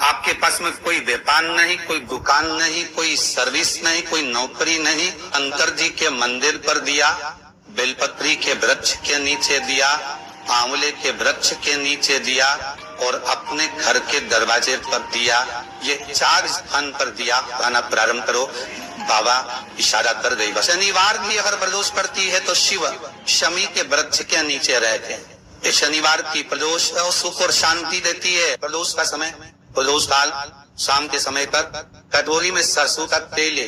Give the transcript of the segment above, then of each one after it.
आपके पास में कोई व्यापार नहीं, कोई दुकान नहीं, कोई सर्विस नहीं, कोई नौकरी नहीं, शंकर जी के मंदिर पर दिया, बेलपत्री के वृक्ष के नीचे दिया, आंवले के वृक्ष के नीचे दिया और अपने घर के दरवाजे पर दिया। ये 4 स्थान पर दिया खाना प्रारंभ करो। बाबा इशारा कर गई। शनिवार की अगर प्रदोष पड़ती है तो शिव शमी के वृक्ष के नीचे रहते हैं। ये शनिवार की प्रदोष सुख और शांति देती है। प्रदोष का समय, प्रदोष काल शाम के समय पर कटोरी में सरसों का तेल ले,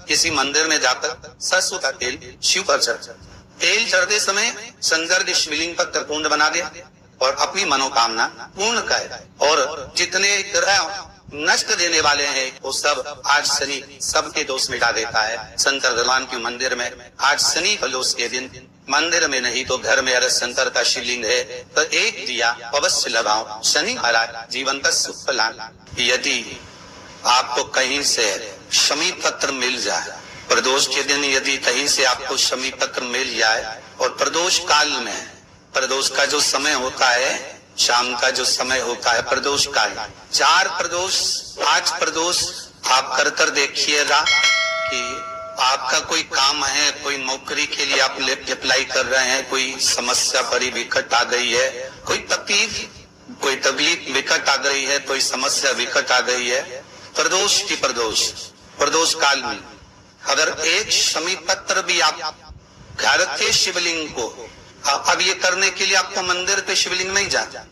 किसी मंदिर में जाकर सरसों का तेल शिव पर चढ़, तेल चढ़ते समय शंकर के शिवलिंग पर त्रिपुंड बना दे और अपनी मनोकामना पूर्ण करे। और जितने ग्रह नष्ट देने वाले हैं वो सब, आज शनि सबके दोष मिटा देता है। शंकर भगवान के मंदिर में आज शनि प्रदोष के दिन मंदिर में नहीं तो घर में अगर शंकर का शिवलिंग है तो एक दिया अवश्य लगाओ। शनि महाराज जीवन का सुख लाना। यदि आपको कहीं से शमी पत्र मिल जाए, प्रदोष के दिन यदि कहीं से आपको शमी पत्र मिल जाए और प्रदोष काल में, प्रदोष का जो समय होता है शाम का जो समय होता है प्रदोष काल, 4 प्रदोष 5 प्रदोष आप कर देखिएगा कि आपका कोई काम है, कोई नौकरी के लिए आप अप्लाई कर रहे हैं, कोई समस्या बड़ी विकट आ गई है, कोई तकलीफ विकट आ गई है, कोई समस्या विकट आ गई है, प्रदोष की प्रदोष काल में अगर एक शमी पत्र भी आप घर के शिवलिंग को, अब ये करने के लिए आपको मंदिर पे शिवलिंग नहीं जाना,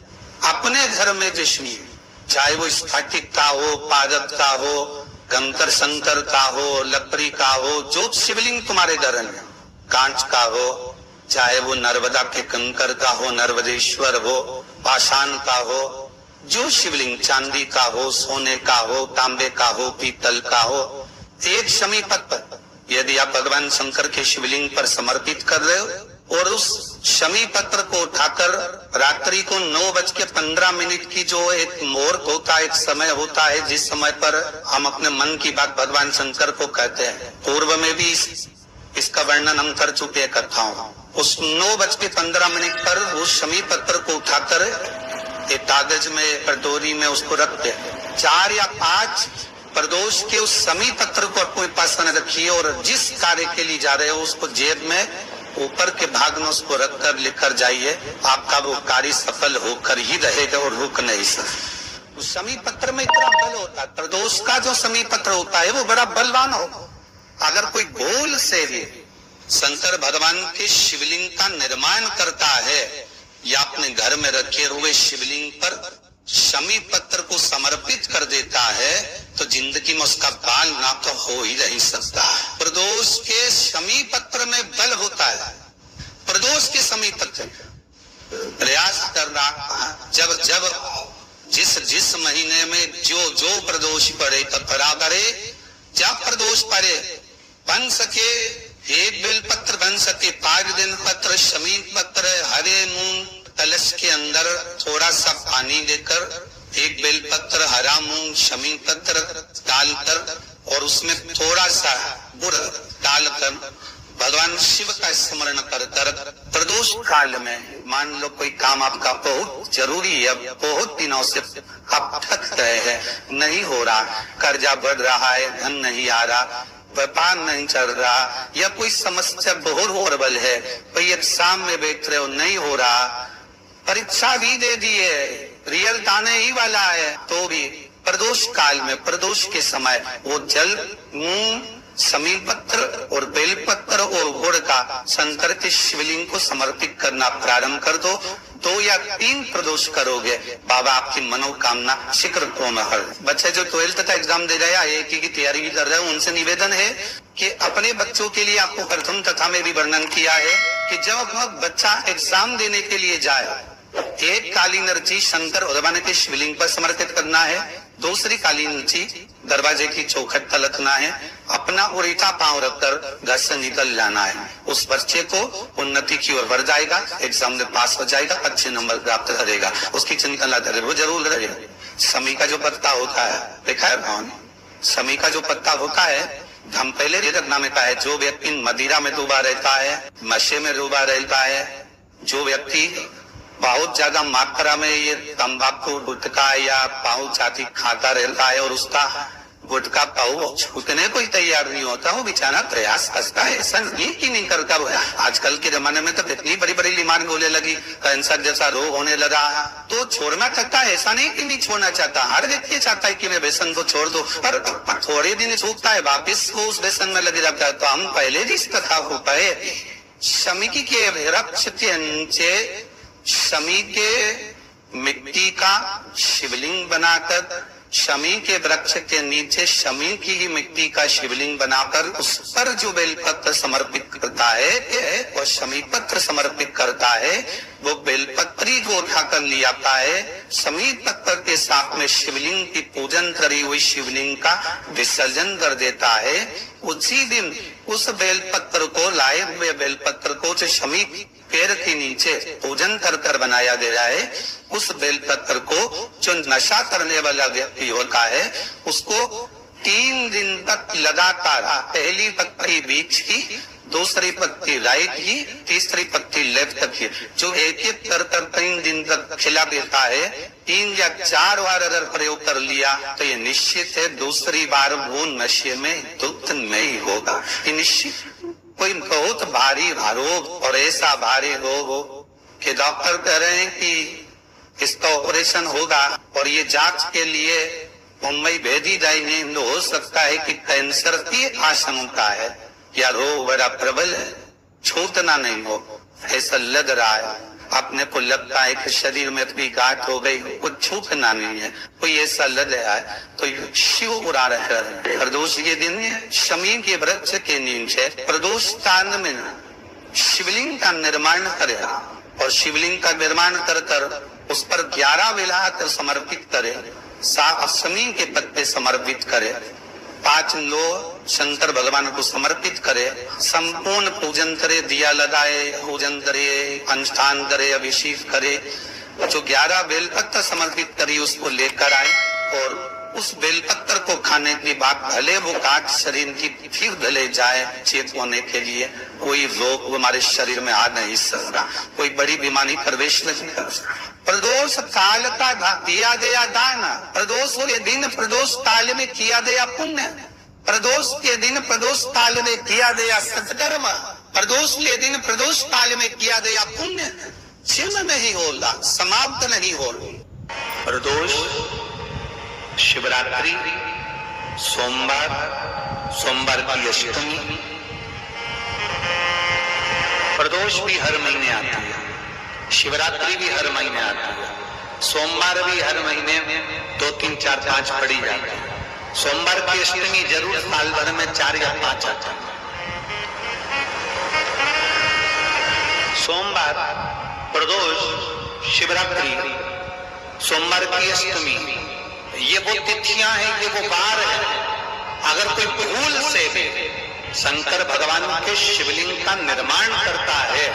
अपने घर में जो शिवलिंग, चाहे वो स्फटिक का हो, पारद का हो, गंकर शंकर का हो, लकड़ी का हो, जो शिवलिंग तुम्हारे घर में, कांच का हो, चाहे वो नर्मदा के कंकर का हो, नर्मदेश्वर हो, पाषाण का हो, जो शिवलिंग चांदी का हो, सोने का हो, तांबे का हो, पीतल का हो, एक शमी पत्र यदि आप भगवान शंकर के शिवलिंग पर समर्पित कर रहे हो और उस शमी पत्र को उठाकर रात्रि को 9:15 की जो एक मुहूर्त होता है, एक समय होता है जिस समय पर हम अपने मन की बात भगवान शंकर को कहते हैं, पूर्व में भी इसका वर्णन हम कर चुके कथाओं। उस 9:15 पर वो शमी पत्र को उठाकर एक कागज में, कटोरी में उसको रखते हैं। 4 या 5 प्रदोष के उस शमी पत्र को अपने पास रखिए और जिस कार्य के लिए जा रहे हो उसको जेब में ऊपर के भाग में उसको रखकर लेकर जाइए। आपका वो कार्य सफल होकर ही रहेगा और रुक नहीं सकता। उस शमी पत्र में इतना बल होता है, प्रदोष का जो शमी पत्र होता है वो बड़ा बलवान हो। अगर कोई गोल से भी शंकर भगवान के शिवलिंग का निर्माण करता है या अपने घर में रखे हुए शिवलिंग पर शमी पत्र को समर्पित कर देता है तो जिंदगी में उसका बाल ना तो हो ही नहीं सकता। प्रदोष के शमी पत्र में बल होता है। प्रदोष के शमी पत्र प्रयास करना, जब जिस महीने में जो प्रदोष पड़े तो बराबर जब प्रदोष पड़े बन सके एक बेल पत्र, बन सके 5 दिन पत्र, शमी पत्र, हरे मूंग कलश के अंदर थोड़ा सा पानी देकर एक बेल पत्र, हरा मूंग, शमी पत्र डालकर और उसमें थोड़ा सा गुड़ डालकर भगवान शिव का स्मरण कर प्रदोष काल में, मान लो कोई काम आपका बहुत जरूरी है, बहुत दिनों से आप थक रहे हैं, नहीं हो रहा, कर्जा बढ़ रहा है, धन नहीं आ रहा, व्यापार नहीं चल रहा, या कोई समस्या बहुत होरबल है, कोई एग्जाम में बैठ रहे हो नहीं हो रहा, परीक्षा भी दे दी है, रिजल्ट आने ही वाला है, तो भी प्रदोष काल में, प्रदोष के समय वो जल, मूंग, शमी पत्र और बेलपत्र और गुड़ का शंकर के शिवलिंग को समर्पित करना प्रारंभ कर दो। 2 या 3 प्रदोष करोगे, बाबा आपकी मनोकामना शीघ्र पूर्ण कर। बच्चे जो 12th का एग्जाम दे रहे हैं, IIT की तैयारी भी कर रहे हैं, उनसे निवेदन है कि अपने बच्चों के लिए आपको प्रथम कथा में भी वर्णन किया है कि जब बच्चा एग्जाम देने के लिए जाए, एक काली नर्ची शंकर भगवान के शिवलिंग पर समर्पित करना है, दूसरी काली नर्ची दरवाजे की चौखट पर रखना है, अपना उल्टा पांव रखकर घर से निकल जाना है। उस बच्चे को उन्नति की ओर बढ़ जाएगा, एग्जाम में पास हो जाएगा, अच्छे नंबर प्राप्त करेगा, उसकी चिंता न करे, वो जरूर रहेगा। शमी का जो पत्ता होता है, देखा है भगवान, शमी का जो पत्ता होता है, हम पहले रखना में कहा है, जो व्यक्ति मदिरा में डूबा रहता है, नशे में डूबा रहता है, जो व्यक्ति बहुत ज्यादा मात्रा में ये तंबाकू गुटखा या पाऊ चाटी खाता रहता है और उसका गुटखा पाऊ छूटने को ही तैयार नहीं होता, वो बेचारा प्रयास करता है, ऐसा नहीं कि नहीं करता। आजकल के जमाने में तो कितनी बड़ी बड़ी बीमारी होने लगी, कैंसर जैसा रोग होने लगा, तो छोड़ना चाहता है, ऐसा नहीं कि नहीं छोड़ना चाहता। हर व्यक्ति चाहता है कि मैं व्यसन को छोड़ दो, पर थोड़े दिन छूटता है, वापिस वो उस व्यसन में लग जाता है। तो हम पहले जिस कथा को कहे, शमी के वृक्ष के नीचे शमी के मिट्टी का शिवलिंग बनाकर, शमी के वृक्ष के नीचे शमी की ही मिट्टी का शिवलिंग बनाकर उस पर जो बेलपत्र समर्पित करता है और शमी पत्र समर्पित करता है, वो बेलपत्री को उठाकर ले आता है, शमी पत्र के साथ में शिवलिंग की पूजन करी हुई शिवलिंग का विसर्जन कर देता है। उसी दिन उस बेलपत्र को, लाए हुए बेलपत्र को जो शमी पेड़ के नीचे पूजन कर बनाया गया है, उस बेलपत्र को जो नशा करने वाला व्यक्ति होता है उसको 3 दिन तक लगातार, पहली पत्ती बीच की, दूसरी पत्ती राइट की, तीसरी पत्ती लेफ्ट की, जो एक एक कर 3 दिन तक खिला देता है, 3 या 4 बार अगर प्रयोग कर लिया तो ये निश्चित है दूसरी बार वो नशे में धुत नहीं होगा। ये निश्चित। कोई बहुत भारी रोग और ऐसा भारी रोग हो कि डॉक्टर कह रहे हैं कि इसका ऑपरेशन होगा और ये जांच के लिए मुंबई भेजी जाएगी, तो हो सकता है कि कैंसर की आशंका है या रोग बड़ा प्रबल है, छूटना नहीं हो, ऐसा लग रहा है। अपने को लगता है कि शरीर में इतनी गांठ हो गई, कुछ छूटना नहीं है, कोई ऐसा लग रहा है, तो शिव उड़ा रहे हैं। प्रदोष के दिन शमी के वृक्ष के नीचे प्रदोष स्थान में शिवलिंग का निर्माण करे और शिवलिंग का निर्माण कर उस पर 11 बेलपत्र समर्पित करे, 7 शमी के पत्ते समर्पित करे, 5 लो शंकर भगवान को समर्पित करे, संपूर्ण पूजन करे, दिया लगाए, पूजन करे, अनुष्ठान करे, अभिषेक करे, जो 11 बेलपत्र समर्पित करी उसको लेकर आए और उस बेलपत्र को खाने के बाद भले वो गांठ शरीर की फिर ढले जाए चेत होने के लिए, कोई रोग हमारे शरीर में आ नहीं सकता, कोई बड़ी बीमारी प्रवेश नहीं कर सकता। प्रदोष काल का दिया गया दान, प्रदोष के दिन प्रदोष काल में किया गया पुण्य, प्रदोष के दिन प्रदोष काल में किया गया सत्कर्म, प्रदोष के दिन प्रदोष काल में किया गया पुण्य क्षीण नहीं होला, समाप्त नहीं हो। प्रदोष शिवरात्रि, सोमवार की अष्टमी, प्रदोष भी हर महीने आती है, शिवरात्रि भी हर महीने आती है, सोमवार भी हर महीने 2, 3, 4, 5 पड़ी जाती है। सोमवार की अष्टमी जरूर साल भर में 4 या 5 आता है। सोमवार, प्रदोष, शिवरात्रि, सोमवार की अष्टमी, ये वो तिथियां हैं, ये वो बार है। अगर कोई भूल से शंकर भगवान के शिवलिंग का निर्माण करता है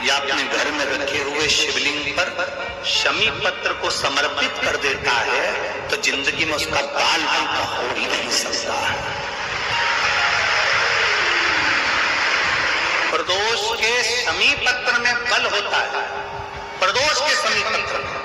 या अपने घर में रखे हुए शिवलिंग पर शमी पत्र को समर्पित कर देता है तो जिंदगी में उसका बाल बांका हो ही नहीं सकता है। प्रदोष के शमी पत्र में बल होता है, प्रदोष के शमी पत्र में